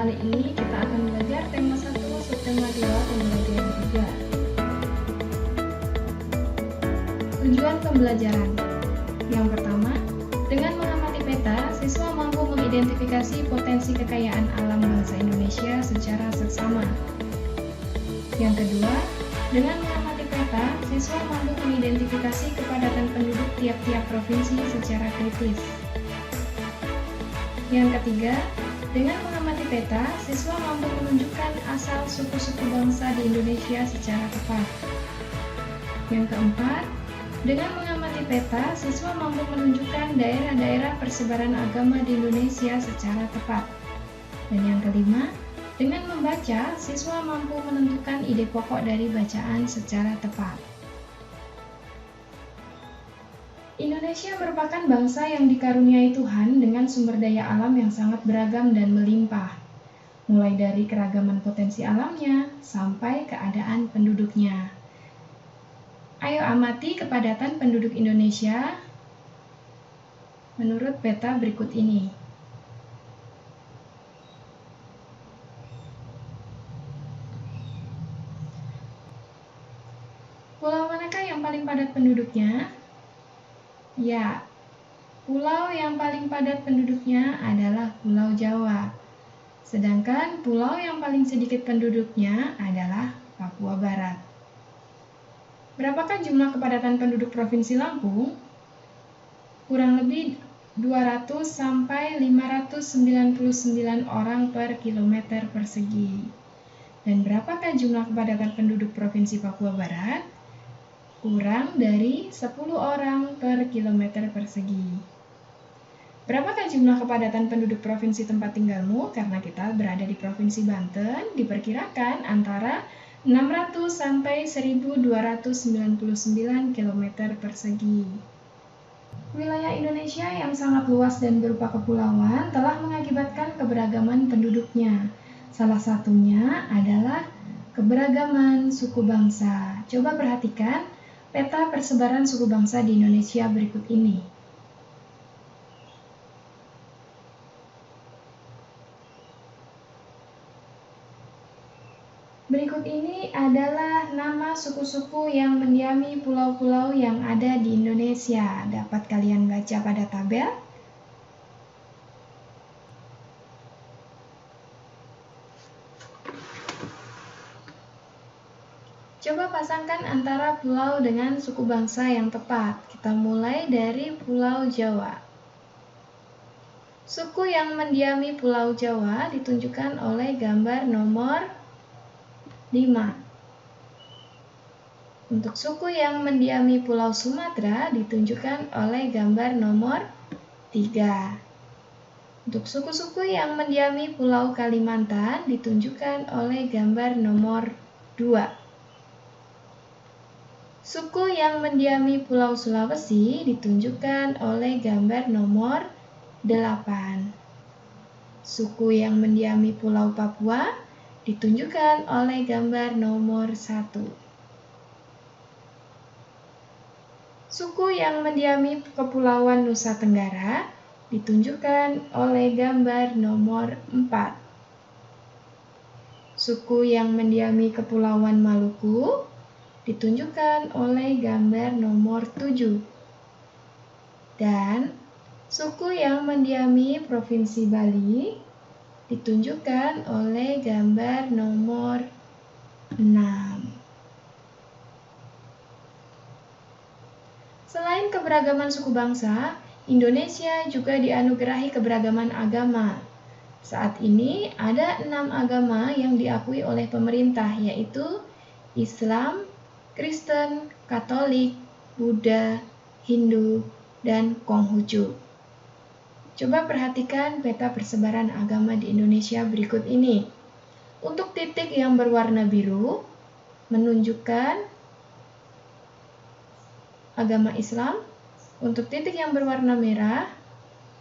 Kali ini kita akan belajar tema 1, subtema 2, pembelajaran 3. Tujuan pembelajaran. Yang pertama, dengan mengamati peta, siswa mampu mengidentifikasi potensi kekayaan alam bangsa Indonesia secara seksama. Yang kedua, dengan mengamati peta, siswa mampu mengidentifikasi kepadatan penduduk tiap-tiap provinsi secara kritis. Yang ketiga, dengan mengamati peta, siswa mampu menunjukkan asal suku-suku bangsa di Indonesia secara tepat. Yang keempat, dengan mengamati peta, siswa mampu menunjukkan daerah-daerah persebaran agama di Indonesia secara tepat. Dan yang kelima, dengan membaca, siswa mampu menentukan ide pokok dari bacaan secara tepat. Indonesia merupakan bangsa yang dikaruniai Tuhan dengan sumber daya alam yang sangat beragam dan melimpah, mulai dari keragaman potensi alamnya sampai keadaan penduduknya. Ayo amati kepadatan penduduk Indonesia menurut peta berikut ini. Pulau manakah yang paling padat penduduknya? Ya, pulau yang paling padat penduduknya adalah Pulau Jawa. Sedangkan pulau yang paling sedikit penduduknya adalah Papua Barat. Berapakah jumlah kepadatan penduduk Provinsi Lampung? Kurang lebih 200 sampai 599 orang per kilometer persegi. Dan berapakah jumlah kepadatan penduduk Provinsi Papua Barat? Kurang dari 10 orang per kilometer persegi. Berapakah jumlah kepadatan penduduk provinsi tempat tinggalmu? Karena kita berada di Provinsi Banten, diperkirakan antara 600 sampai 1299 km persegi. Wilayah Indonesia yang sangat luas dan berupa kepulauan telah mengakibatkan keberagaman penduduknya. Salah satunya adalah keberagaman suku bangsa. Coba perhatikan peta persebaran suku bangsa di Indonesia berikut ini. Berikut ini adalah nama suku-suku yang mendiami pulau-pulau yang ada di Indonesia. Dapat kalian baca pada tabel. Coba pasangkan antara pulau dengan suku bangsa yang tepat. Kita mulai dari Pulau Jawa. Suku yang mendiami Pulau Jawa ditunjukkan oleh gambar nomor 5. Untuk suku yang mendiami Pulau Sumatera ditunjukkan oleh gambar nomor 3. Untuk suku-suku yang mendiami Pulau Kalimantan ditunjukkan oleh gambar nomor 2. Suku yang mendiami Pulau Sulawesi ditunjukkan oleh gambar nomor 8. Suku yang mendiami Pulau Papua ditunjukkan oleh gambar nomor 1. Suku yang mendiami Kepulauan Nusa Tenggara ditunjukkan oleh gambar nomor 4. Suku yang mendiami Kepulauan Maluku ditunjukkan oleh gambar nomor 7. Dan suku yang mendiami Provinsi Bali ditunjukkan oleh gambar nomor 6. Selain keberagaman suku bangsa, Indonesia juga dianugerahi keberagaman agama. Saat ini ada 6 agama yang diakui oleh pemerintah, yaitu Islam, Kristen, Katolik, Buddha, Hindu, dan Konghucu. Coba perhatikan peta persebaran agama di Indonesia berikut ini. Untuk titik yang berwarna biru menunjukkan agama Islam. Untuk titik yang berwarna merah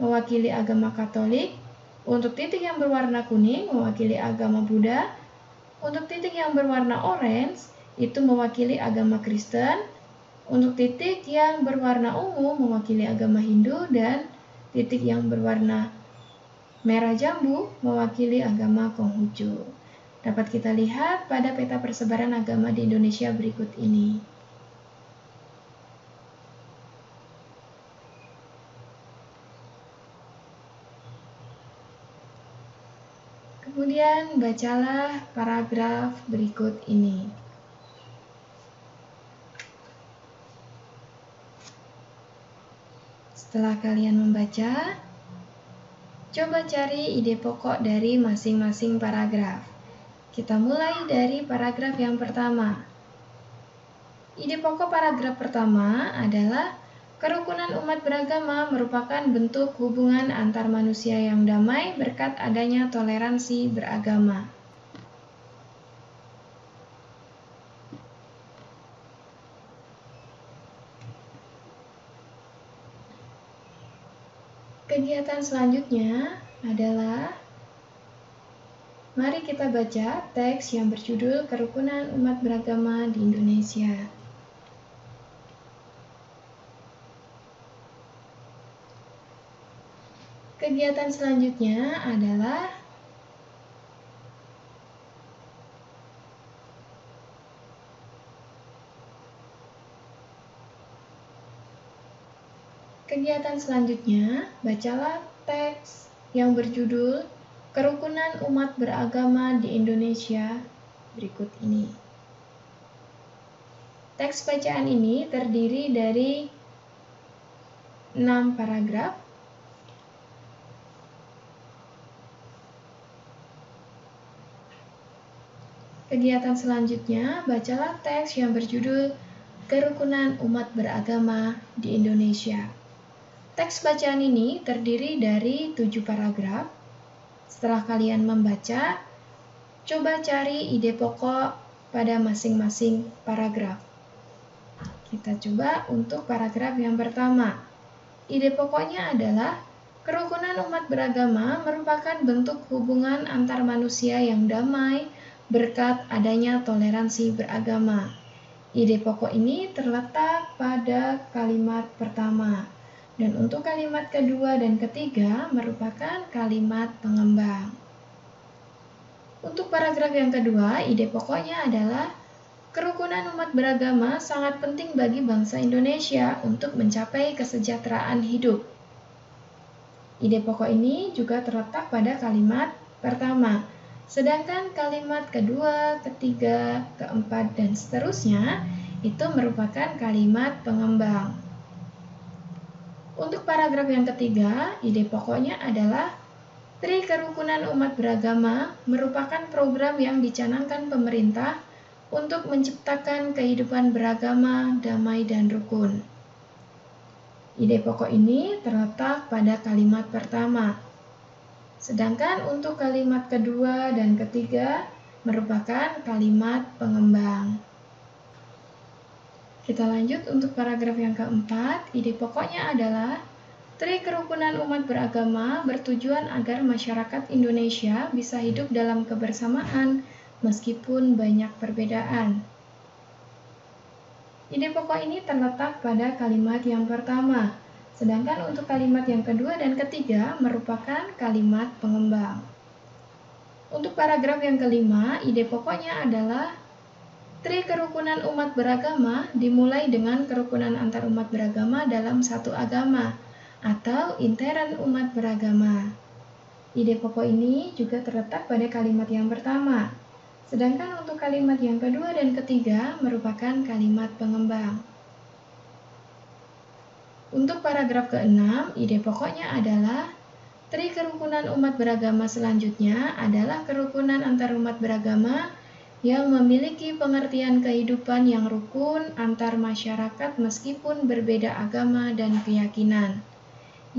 mewakili agama Katolik. Untuk titik yang berwarna kuning mewakili agama Buddha. Untuk titik yang berwarna orange itu mewakili agama Kristen. Untuk titik yang berwarna ungu mewakili agama Hindu, dan titik yang berwarna Merah jambu mewakili agama Konghucu. Dapat kita lihat pada peta persebaran agama di Indonesia berikut ini. Kemudian bacalah paragraf berikut ini. Setelah kalian membaca, coba cari ide pokok dari masing-masing paragraf. Kita mulai dari paragraf yang pertama. Ide pokok paragraf pertama adalah kerukunan umat beragama merupakan bentuk hubungan antar manusia yang damai berkat adanya toleransi beragama. Kegiatan selanjutnya adalah mari kita baca teks yang berjudul Kerukunan Umat Beragama di Indonesia. Kegiatan selanjutnya adalah bacalah teks yang berjudul Kerukunan Umat Beragama di Indonesia berikut ini. Teks bacaan ini terdiri dari 6 paragraf. Kegiatan selanjutnya, bacalah teks yang berjudul Kerukunan Umat Beragama di Indonesia. Teks bacaan ini terdiri dari 7 paragraf. Setelah kalian membaca, coba cari ide pokok pada masing-masing paragraf. Kita coba untuk paragraf yang pertama. Ide pokoknya adalah kerukunan umat beragama merupakan bentuk hubungan antar manusia yang damai berkat adanya toleransi beragama. Ide pokok ini terletak pada kalimat pertama, dan untuk kalimat kedua dan ketiga merupakan kalimat pengembang. Untuk paragraf yang kedua, ide pokoknya adalah kerukunan umat beragama sangat penting bagi bangsa Indonesia untuk mencapai kesejahteraan hidup. Ide pokok ini juga terletak pada kalimat pertama. Sedangkan kalimat kedua, ketiga, keempat, dan seterusnya itu merupakan kalimat pengembang. Untuk paragraf yang ketiga, ide pokoknya adalah Tri Kerukunan Umat Beragama merupakan program yang dicanangkan pemerintah untuk menciptakan kehidupan beragama, damai, dan rukun. Ide pokok ini terletak pada kalimat pertama. Sedangkan untuk kalimat kedua dan ketiga merupakan kalimat pengembang. Kita lanjut untuk paragraf yang keempat. Ide pokoknya adalah Tri Kerukunan Umat Beragama bertujuan agar masyarakat Indonesia bisa hidup dalam kebersamaan meskipun banyak perbedaan. Ide pokok ini terletak pada kalimat yang pertama. Sedangkan untuk kalimat yang kedua dan ketiga merupakan kalimat pengembang. Untuk paragraf yang kelima, ide pokoknya adalah Tri Kerukunan Umat Beragama dimulai dengan kerukunan antar umat beragama dalam satu agama atau intern umat beragama. Ide pokok ini juga terletak pada kalimat yang pertama. Sedangkan untuk kalimat yang kedua dan ketiga merupakan kalimat pengembang. Untuk paragraf ke-6, ide pokoknya adalah Tri Kerukunan Umat Beragama selanjutnya adalah kerukunan antar umat beragama yang memiliki pengertian kehidupan yang rukun antar masyarakat meskipun berbeda agama dan keyakinan.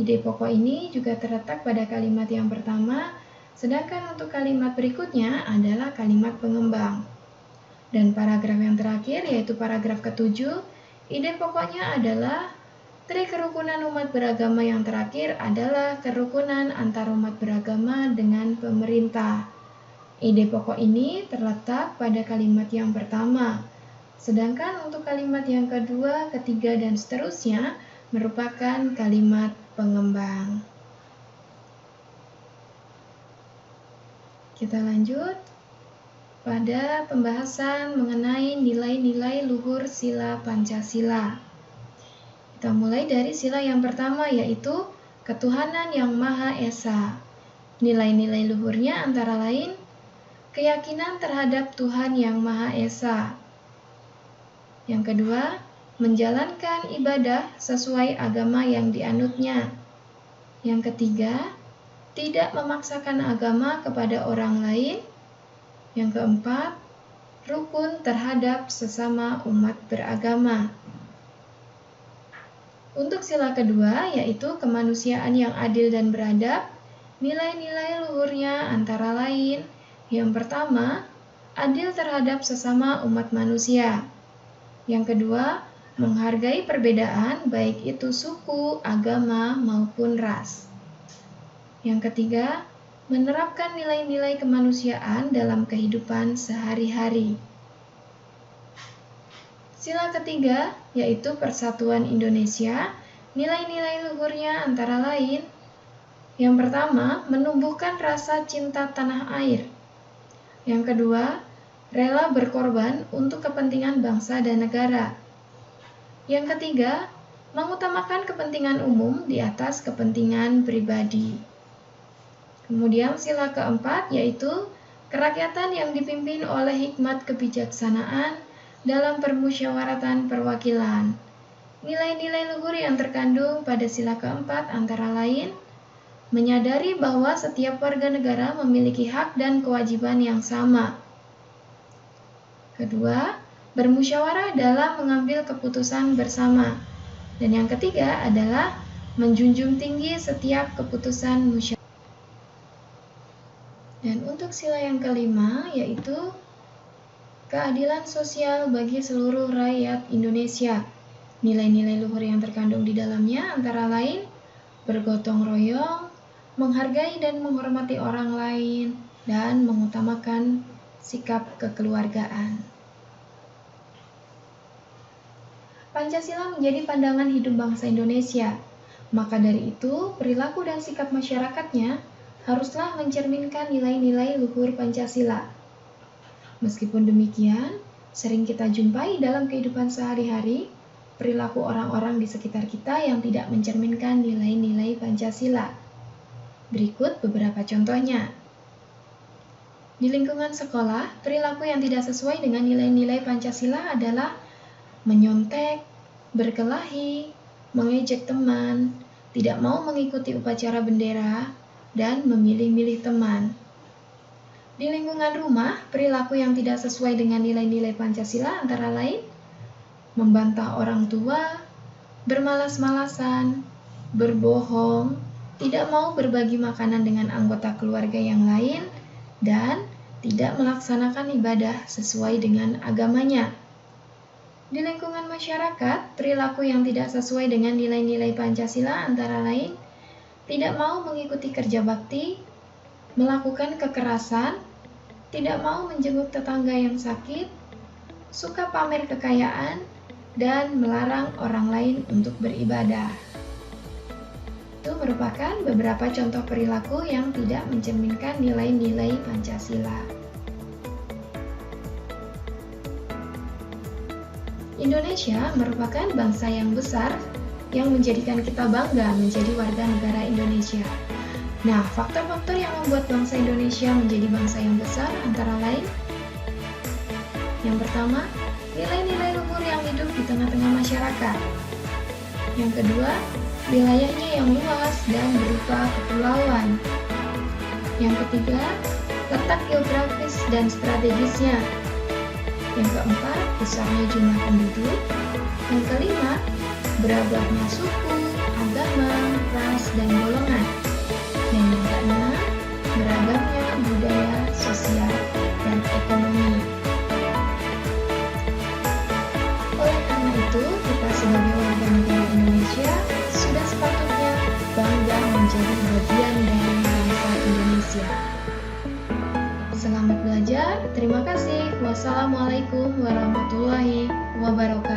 Ide pokok ini juga terletak pada kalimat yang pertama, sedangkan untuk kalimat berikutnya adalah kalimat pengembang. Dan paragraf yang terakhir yaitu paragraf ke-7, ide pokoknya adalah Tri Kerukunan Umat Beragama yang terakhir adalah kerukunan antar umat beragama dengan pemerintah. Ide pokok ini terletak pada kalimat yang pertama, sedangkan untuk kalimat yang kedua, ketiga, dan seterusnya merupakan kalimat pengembang. Kita lanjut pada pembahasan mengenai nilai-nilai luhur sila Pancasila. Kita mulai dari sila yang pertama, yaitu ketuhanan yang Maha Esa. Nilai-nilai luhurnya antara lain keyakinan terhadap Tuhan yang Maha Esa. Yang kedua, menjalankan ibadah sesuai agama yang dianutnya. Yang ketiga, tidak memaksakan agama kepada orang lain. Yang keempat, rukun terhadap sesama umat beragama. Untuk sila kedua, yaitu kemanusiaan yang adil dan beradab, nilai-nilai luhurnya antara lain, yang pertama, adil terhadap sesama umat manusia. Yang kedua, menghargai perbedaan baik itu suku, agama, maupun ras. Yang ketiga, menerapkan nilai-nilai kemanusiaan dalam kehidupan sehari-hari. Sila ketiga, yaitu Persatuan Indonesia, nilai-nilai luhurnya antara lain, yang pertama, menumbuhkan rasa cinta tanah air. Yang kedua, rela berkorban untuk kepentingan bangsa dan negara. Yang ketiga, mengutamakan kepentingan umum di atas kepentingan pribadi. Kemudian sila keempat, yaitu kerakyatan yang dipimpin oleh hikmat kebijaksanaan dalam permusyawaratan perwakilan. Nilai-nilai luhur yang terkandung pada sila keempat antara lain, menyadari bahwa setiap warga negara memiliki hak dan kewajiban yang sama. Kedua, bermusyawarah dalam mengambil keputusan bersama. Dan yang ketiga adalah menjunjung tinggi setiap keputusan musyawarah. Dan untuk sila yang kelima, yaitu keadilan sosial bagi seluruh rakyat Indonesia. Nilai-nilai luhur yang terkandung di dalamnya antara lain bergotong royong, menghargai dan menghormati orang lain, dan mengutamakan sikap kekeluargaan. Pancasila menjadi pandangan hidup bangsa Indonesia. Maka dari itu, perilaku dan sikap masyarakatnya haruslah mencerminkan nilai-nilai luhur Pancasila. Meskipun demikian, sering kita jumpai dalam kehidupan sehari-hari perilaku orang-orang di sekitar kita yang tidak mencerminkan nilai-nilai Pancasila. Berikut beberapa contohnya. Di lingkungan sekolah, perilaku yang tidak sesuai dengan nilai-nilai Pancasila adalah menyontek, berkelahi, mengejek teman, tidak mau mengikuti upacara bendera, dan memilih-milih teman. Di lingkungan rumah, perilaku yang tidak sesuai dengan nilai-nilai Pancasila antara lain membantah orang tua, bermalas-malasan, berbohong, tidak mau berbagi makanan dengan anggota keluarga yang lain, dan tidak melaksanakan ibadah sesuai dengan agamanya. Di lingkungan masyarakat, perilaku yang tidak sesuai dengan nilai-nilai Pancasila antara lain tidak mau mengikuti kerja bakti, melakukan kekerasan, tidak mau menjenguk tetangga yang sakit, suka pamer kekayaan, dan melarang orang lain untuk beribadah. Itu merupakan beberapa contoh perilaku yang tidak mencerminkan nilai-nilai Pancasila. Indonesia merupakan bangsa yang besar yang menjadikan kita bangga menjadi warga negara Indonesia. Nah, faktor-faktor yang membuat bangsa Indonesia menjadi bangsa yang besar antara lain, yang pertama, nilai-nilai luhur yang hidup di tengah-tengah masyarakat. Yang kedua, wilayahnya yang luas dan berupa kepulauan. Yang ketiga, letak geografis dan strategisnya. Yang keempat, besarnya jumlah penduduk. Yang kelima, beragamnya suku, agama, ras, dan golongan. Dan yang keenam, beragamnya budaya, sosial, dan ekonomi. Oleh karena itu, kita sebagai warga negara Indonesia sudah sepatutnya bangga menjadi bagian dari bangsa Indonesia. Selamat belajar, terima kasih. Wassalamualaikum warahmatullahi wabarakatuh.